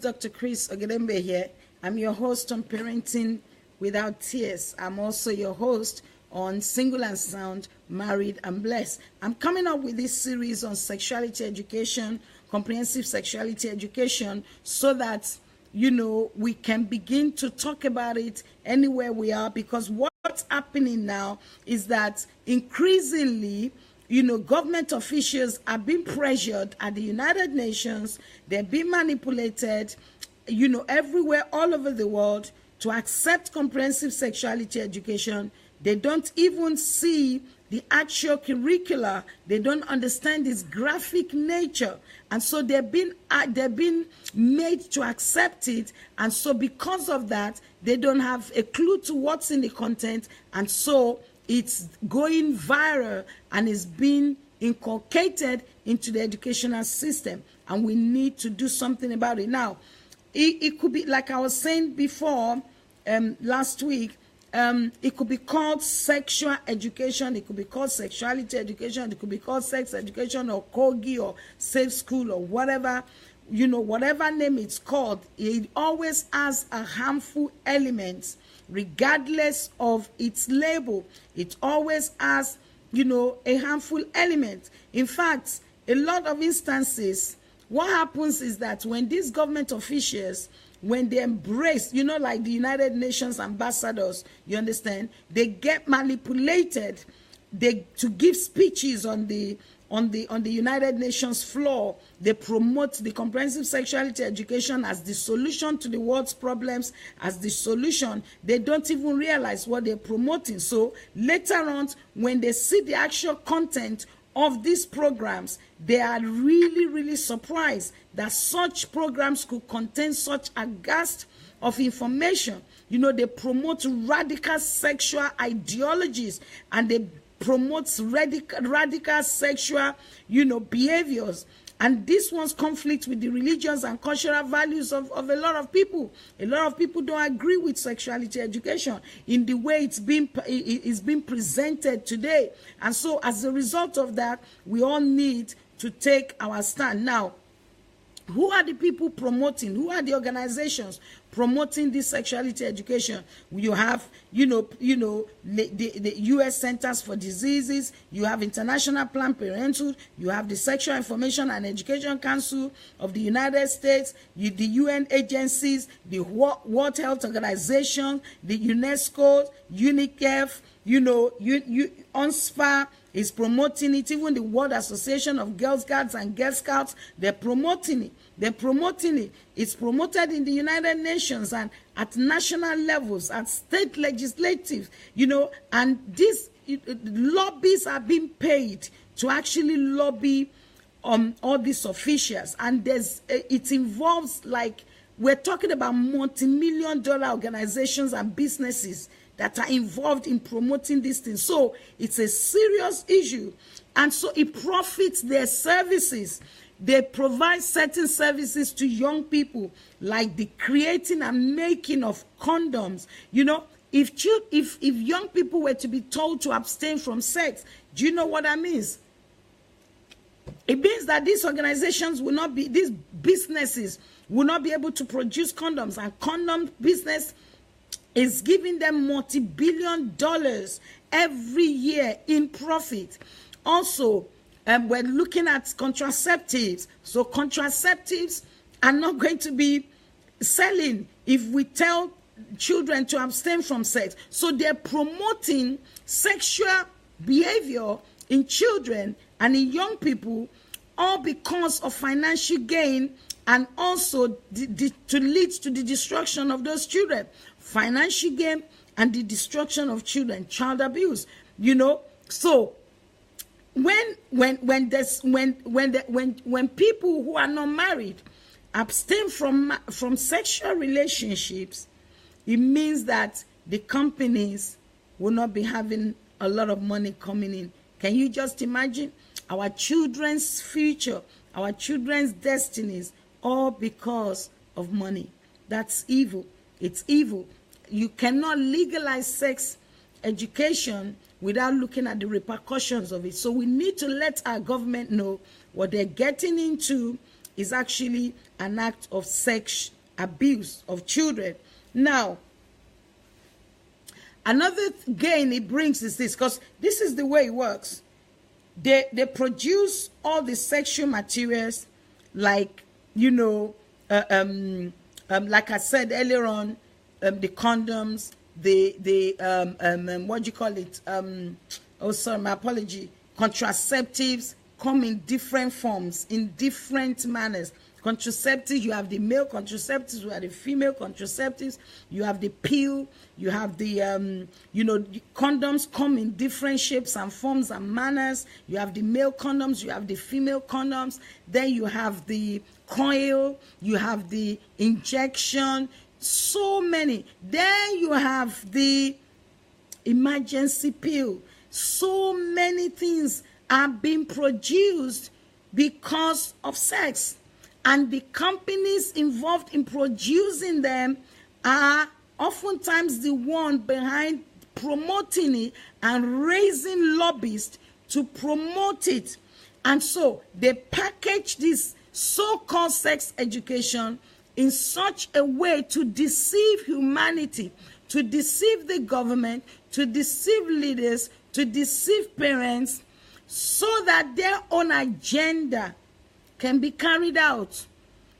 Dr. Chris Ogedembe here. I'm your host on Parenting Without Tears. I'm also your host on Single and Sound, Married and Blessed. I'm coming up with this series on sexuality education, comprehensive sexuality education, so that, we can begin to talk about it anywhere we are, because what's happening now is that increasingly, government officials are being pressured at the United Nations. They're being manipulated, everywhere, all over the world, to accept comprehensive sexuality education. They don't even see the actual curricula. They don't understand its graphic nature. And so they've been made to accept it. And so because of that, they don't have a clue to what's in the content. And so it's going viral and is being inculcated into the educational system, and we need to do something about it. Now, it could be, like I was saying before, last week, it could be called sexual education, it could be called sexuality education, it could be called sex education or Kogi or safe school or whatever, whatever name it's called. It always has a harmful element. Regardless of its label, it always has, a harmful element. In fact, a lot of instances, what happens is that when these government officials, when they embrace, like the United Nations ambassadors, you understand, they get manipulated to give speeches on the United Nations floor. They promote the comprehensive sexuality education as the solution to the world's problems, as the solution. They don't even realize what they're promoting. So later on, when they see the actual content of these programs, they are really, really surprised that such programs could contain such a ghast of information. They promote radical sexual ideologies, and they promotes radical sexual, behaviors. And this one's conflict with the religious and cultural values of a lot of people. A lot of people don't agree with sexuality education in the way it's being presented today. And so as a result of that, we all need to take our stand. Now, who are the people promoting? Who are the organizations promoting this sexuality education? You have, the U.S. Centers for Diseases. You have International Planned Parenthood. You have the Sexual Information and Education Council of the United States. The UN agencies, the World Health Organization, the UNESCO, UNICEF. UNSPA is promoting it. Even the World Association of Girl Scouts and Girl Scouts, they're promoting it. It's promoted in the United Nations and at national levels, at state legislatives, and these lobbies are being paid to actually lobby all these officials. And it involves, like, we're talking about multi-million-dollar organizations and businesses that are involved in promoting these things. So it's a serious issue. And so it profits their services. They provide certain services to young people, like the creating and making of condoms. If young people were to be told to abstain from sex, do you know what that means? It means that these organizations will not be, these businesses will not be able to produce condoms, and condom business is giving them multi-billion dollars every year in profit. Also, we're looking at contraceptives. So contraceptives are not going to be selling if we tell children to abstain from sex. So they're promoting sexual behavior in children and in young people, all because of financial gain, and also to lead to the destruction of those children. Financial gain and the destruction of children, child abuse. So when people who are not married abstain from sexual relationships, it means that the companies will not be having a lot of money coming in. Can you just imagine? Our children's future, our children's destinies, all because of money. That's evil. It's evil. You cannot legalize sex education without looking at the repercussions of it. So we need to let our government know what they're getting into is actually an act of sex abuse of children. Now, another gain it brings is this, because this is the way it works. They produce all the sexual materials, like, like I said earlier on, the condoms, what do you call it? Oh, sorry, my apology. Contraceptives come in different forms, in different manners. Contraceptives, you have the male contraceptives, you have the female contraceptives, you have the pill, you have the, condoms come in different shapes and forms and manners. You have the male condoms, you have the female condoms, then you have the coil, you have the injection, so many. Then you have the emergency pill. So many things are being produced because of sex. And the companies involved in producing them are oftentimes the one behind promoting it and raising lobbyists to promote it. And so they package this so-called sex education in such a way to deceive humanity, to deceive the government, to deceive leaders, to deceive parents, so that their own agenda can be carried out,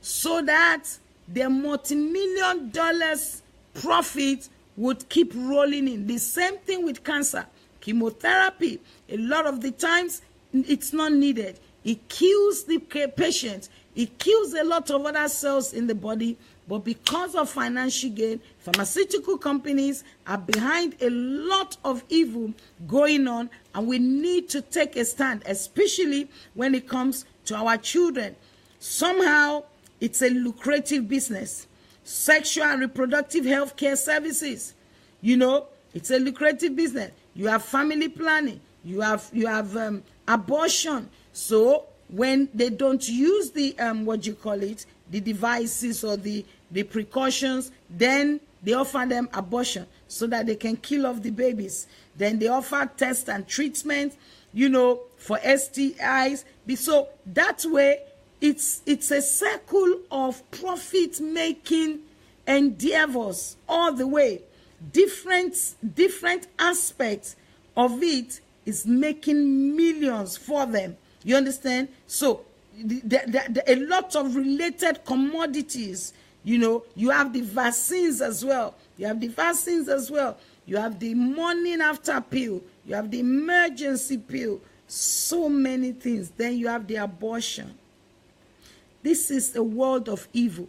so that their multi-million dollars profit would keep rolling in. The same thing with cancer. Chemotherapy, a lot of the times, it's not needed. It kills the patient. It kills a lot of other cells in the body, but because of financial gain, pharmaceutical companies are behind a lot of evil going on, and we need to take a stand, especially when it comes to our children. Somehow, it's a lucrative business. Sexual and reproductive health care services, it's a lucrative business. You have family planning, you have abortion. So when they don't use the the devices or the precautions, then they offer them abortion so that they can kill off the babies. Then they offer tests and treatment, for STIs. So that way, it's a circle of profit-making endeavors all the way. Different aspects of it is making millions for them. You understand? So a lot of related commodities. You have the vaccines as well. You have the morning after pill. You have the emergency pill. So many things. Then you have the abortion. This is a world of evil,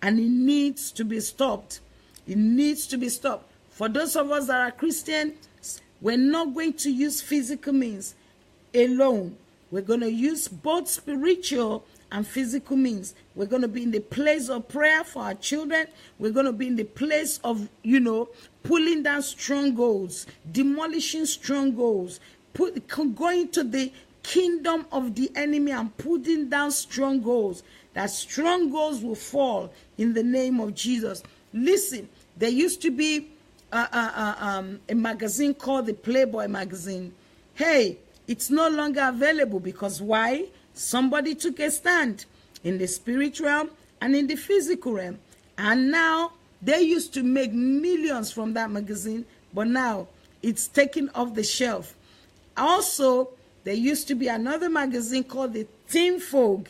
and it needs to be stopped. It needs to be stopped. For those of us that are Christians, we're not going to use physical means alone. We're going to use both spiritual and physical means. We're going to be in the place of prayer for our children. We're going to be in the place of, pulling down strongholds, demolishing strongholds, going to the kingdom of the enemy and putting down strongholds. That strongholds will fall in the name of Jesus. Listen, there used to be a magazine called the Playboy magazine. Hey, it's no longer available because why? Somebody took a stand in the spirit realm and in the physical realm. And now they used to make millions from that magazine, but now it's taken off the shelf. Also, there used to be another magazine called the Teen Vogue.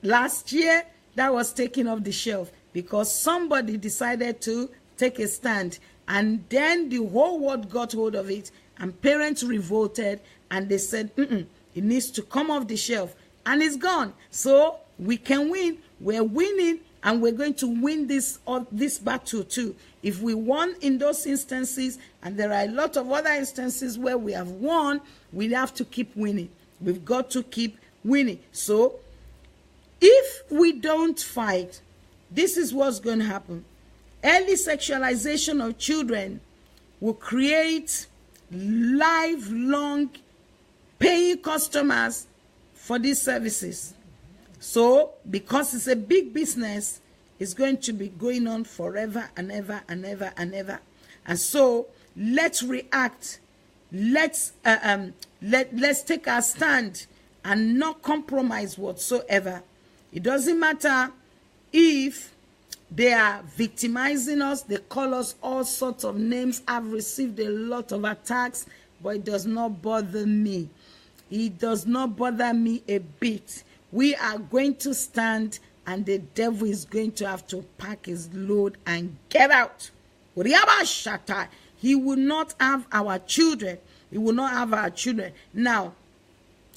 Last year, that was taken off the shelf because somebody decided to take a stand. And then the whole world got hold of it, and parents revolted, and they said, it needs to come off the shelf. And it's gone. So we can win. We're winning, and we're going to win this battle too. If we won in those instances, and there are a lot of other instances where we have won, we have to keep winning. We've got to keep winning. So if we don't fight, this is what's going to happen. Early sexualization of children will create lifelong paying customers for these services. So, because it's a big business, it's going to be going on forever and ever and ever and ever. And so, let's react. Let's take our stand and not compromise whatsoever. It doesn't matter if they are victimizing us, they call us all sorts of names. I've received a lot of attacks, but it does not bother me. It does not bother me a bit. We are going to stand, and the devil is going to have to pack his load and get out. He will not have our children. He will not have our children. Now,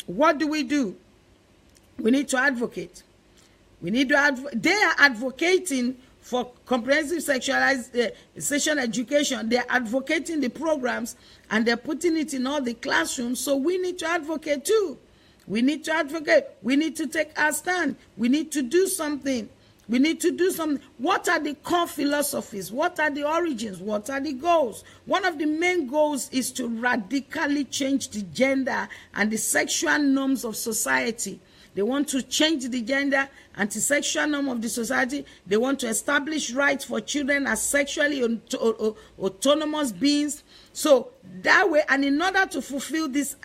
what do? We need to advocate. We need to they are advocating for comprehensive sexual education. They're advocating the programs, and they're putting it in all the classrooms. So we need to advocate too. We need to advocate. We need to take our stand. We need to do something. We need to do something. What are the core philosophies? What are the origins? What are the goals? One of the main goals is to radically change the gender and the sexual norms of society. They want to change the gender and the sexual norm of the society. They want to establish rights for children as sexually autonomous beings. So that way, and in order to fulfill these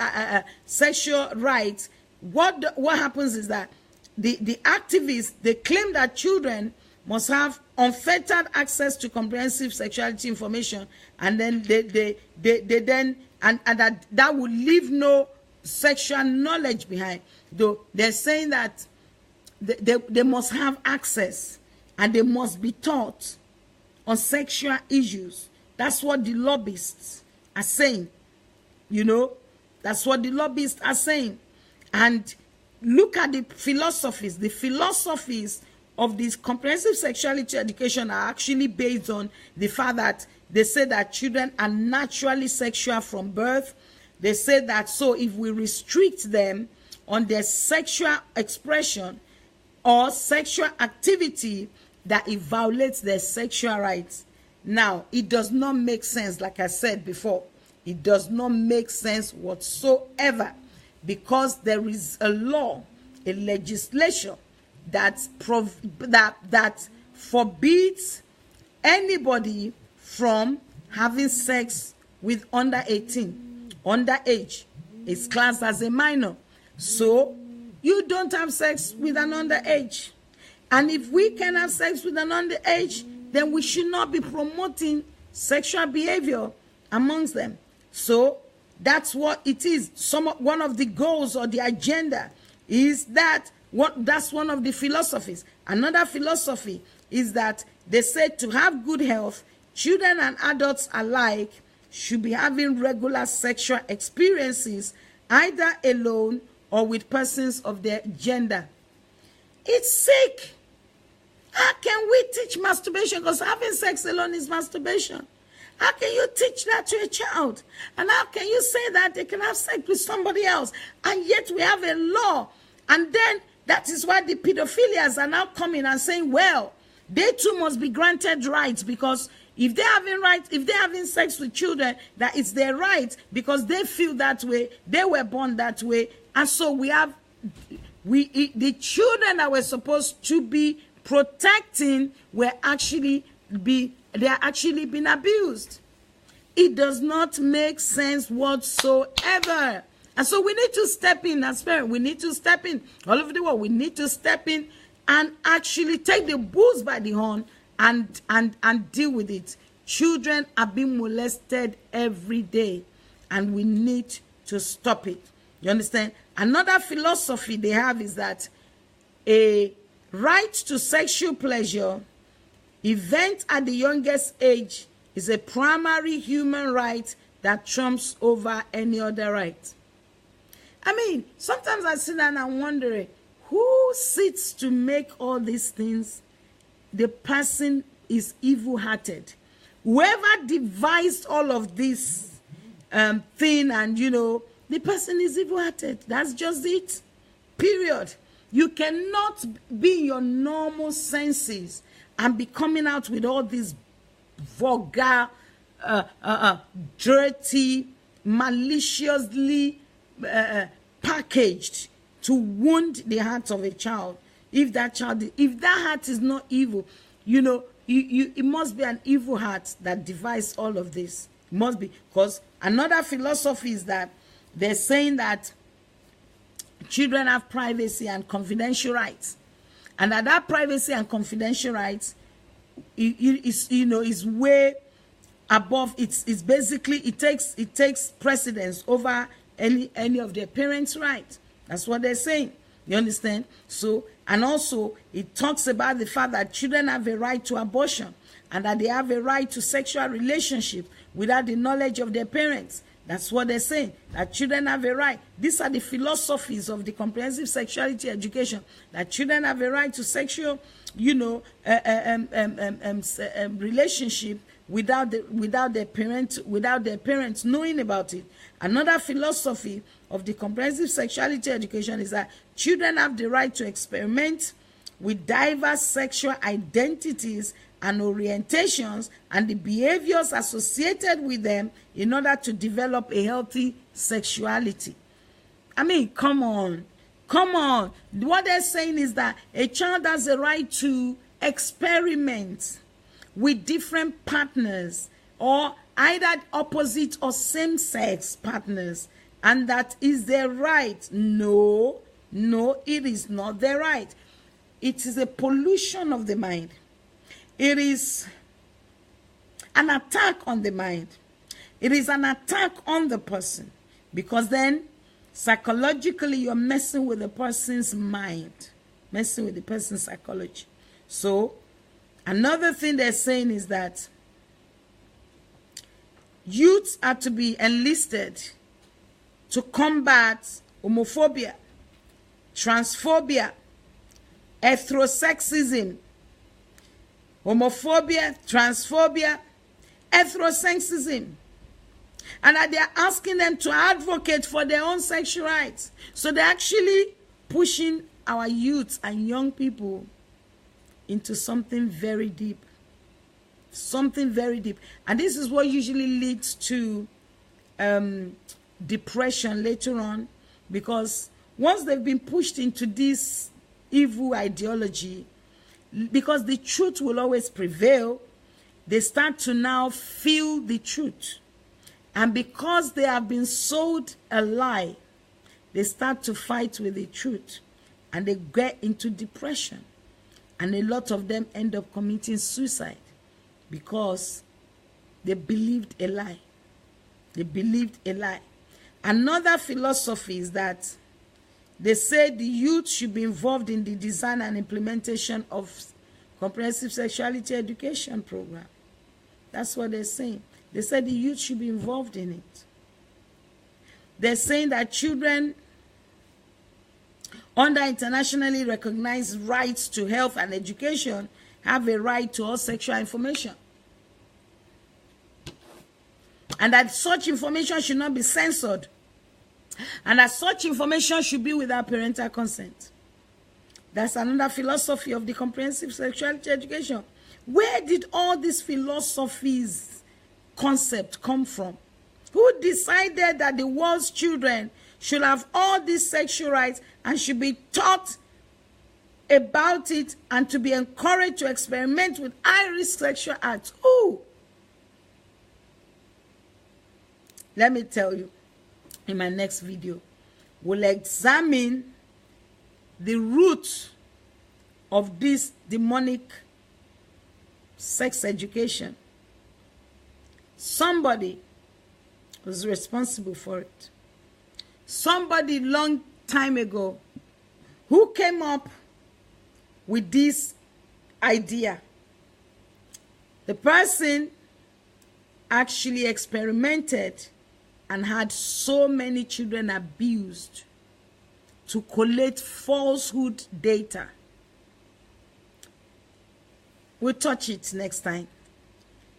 sexual rights, what happens is that the activists, they claim that children must have unfettered access to comprehensive sexuality information, and then they that will leave no sexual knowledge behind. Though they're saying that they must have access and they must be taught on sexual issues. That's what the lobbyists are saying. That's what the lobbyists are saying. And look at the philosophies. The philosophies of this comprehensive sexuality education are actually based on the fact that they say that children are naturally sexual from birth. They say that so if we restrict them on their sexual expression or sexual activity, that it violates their sexual rights. Now, it does not make sense, like I said before. It does not make sense whatsoever, because there is a law, a legislation that forbids anybody from having sex with under 18. Underage is classed as a minor. So you don't have sex with an underage. And if we can have sex with an underage, then we should not be promoting sexual behavior amongst them. So that's what it is. One of the goals or the agenda is that that's one of the philosophies. Another philosophy is that they said to have good health, children and adults alike should be having regular sexual experiences, either alone or with persons of their gender. It's sick. How can we teach masturbation? Because having sex alone is masturbation. How can you teach that to a child? And how can you say that they can have sex with somebody else? And yet we have a law. And then that is why the pedophilias are now coming and saying, well, they too must be granted rights, because if they're having sex with children, that it's their right, because they feel that way, they were born that way. And so the children that we're supposed to be protecting they're actually being abused. It does not make sense whatsoever. And so we need to step in as parents. We need to step in all over the world. We need to step in and actually take the bulls by the horn and deal with it. Children are being molested every day, and we need to stop it. You understand? Another philosophy they have is that a right to sexual pleasure, event at the youngest age, is a primary human right that trumps over any other right. I mean, sometimes I sit down and wonder, who sits to make all these things? The person is evil-hearted. Whoever devised all of this thing, and the person is evil-hearted. That's just it. Period. You cannot be in your normal senses and be coming out with all these vulgar, dirty, maliciously packaged to wound the heart of a child. If that heart is not evil, it must be an evil heart that devised all of this. It must be, because another philosophy is that they're saying that children have privacy and confidential rights. And that privacy and confidential rights is way above. It's basically it takes precedence over any of their parents' rights. That's what they're saying. You understand? So, and also it talks about the fact that children have a right to abortion and that they have a right to sexual relationship without the knowledge of their parents. That's what they're saying, that children have a right. These are the philosophies of the comprehensive sexuality education, that children have a right to sexual, relationship without their parents knowing about it. Another philosophy of the comprehensive sexuality education is that children have the right to experiment with diverse sexual identities and orientations and the behaviors associated with them in order to develop a healthy sexuality. I mean, come on. What they're saying is that a child has a right to experiment with different partners, or either opposite or same-sex partners, and that is their right. No, it is not their right. It is a pollution of the mind. It is an attack on the mind. It is an attack on the person, because then psychologically you're messing with the person's mind, messing with the person's psychology. So another thing they're saying is that youths are to be enlisted to combat homophobia, transphobia, heterosexism, homophobia, transphobia, heterosexism, and that they are asking them to advocate for their own sexual rights. So they're actually pushing our youth and young people into something very deep. Something very deep. And this is what usually leads to depression later on, because once they've been pushed into this evil ideology, because the truth will always prevail, they start to now feel the truth. And because they have been sold a lie, they start to fight with the truth. And they get into depression. And a lot of them end up committing suicide because they believed a lie. They believed a lie. Another philosophy is that they say the youth should be involved in the design and implementation of comprehensive sexuality education program. That's what they're saying. They said the youth should be involved in it. They're saying that children under internationally recognized rights to health and education have a right to all sexual information. And that such information should not be censored. And that such information should be without parental consent. That's another philosophy of the comprehensive sexuality education. Where did all these philosophies concept come from? Who decided that the world's children should have all these sexual rights and should be taught about it and to be encouraged to experiment with high-risk sexual acts? Who? Let me tell you, in my next video, we'll examine the root of this demonic sex education. Somebody was responsible for it. Somebody long time ago who came up with this idea. The person actually experimented and had so many children abused to collect falsehood data. We'll touch it next time.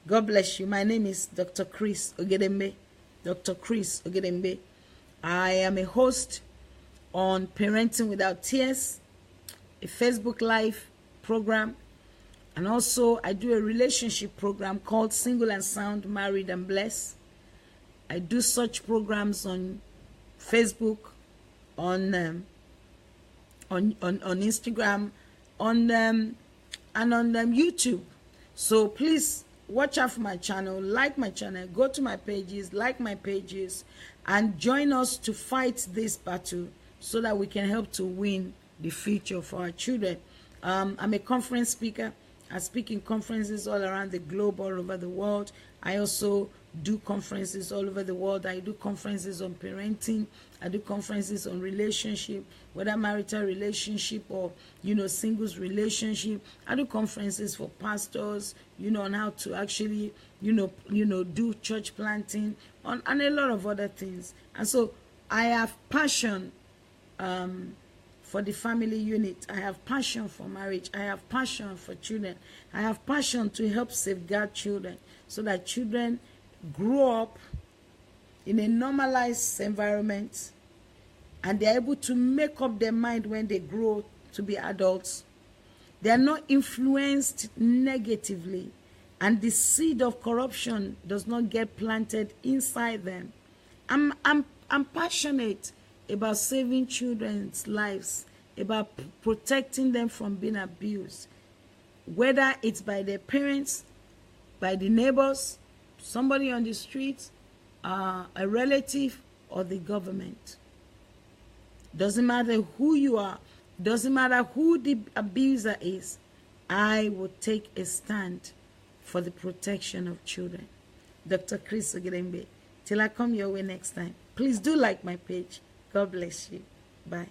God bless you. My name is Dr. Chris Ogedembe. Dr. Chris Ogedembe. I am a host on Parenting Without Tears, a Facebook Live program, and also I do a relationship program called Single and Sound, Married and Blessed. I do such programs on Facebook, on Instagram, and on YouTube. So please watch out for my channel, like my channel, go to my pages, like my pages, and join us to fight this battle so that we can help to win the future for our children. I'm a conference speaker. I speak in conferences all around the globe, all over the world. I also do conferences all over the world. I do conferences on parenting. I do conferences on relationship, whether marital relationship or, singles relationship. I do conferences for pastors, on how to actually, do church planting and a lot of other things. And so I have passion for the family unit. I have passion for marriage. I have passion for children. I have passion to help safeguard children so that children grow up in a normalized environment and they're able to make up their mind when they grow to be adults. They are not influenced negatively, and the seed of corruption does not get planted inside them. I'm passionate about saving children's lives, about protecting them from being abused, whether it's by their parents, by the neighbors, somebody on the street, a relative, or the government. Doesn't matter who you are, doesn't matter who the abuser is, I will take a stand for the protection of children. Dr. Chris Ogedengbe. Till I come your way next time, please do like my page. God bless you. Bye.